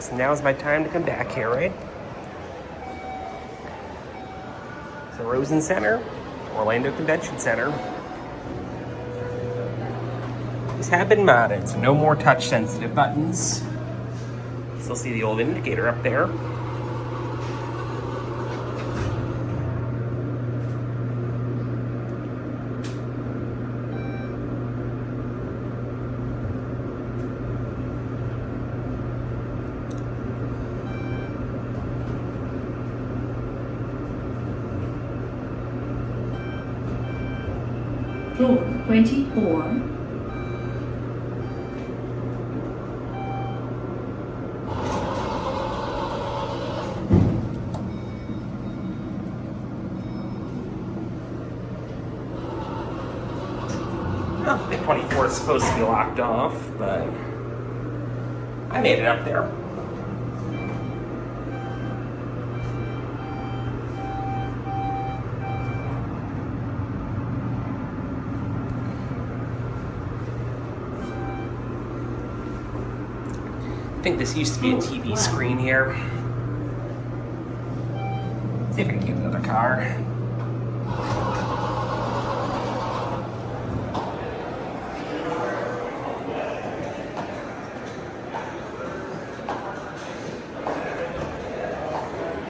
guess now's my time to come back here, right? So Rosen Center, Orlando Convention Center. These have been modded, so no more touch-sensitive buttons. Still see the old indicator up there. Floor 24. Well, the 24 is supposed to be locked off, but I made it up there. I think this used to be a TV screen here. See if I can get another car.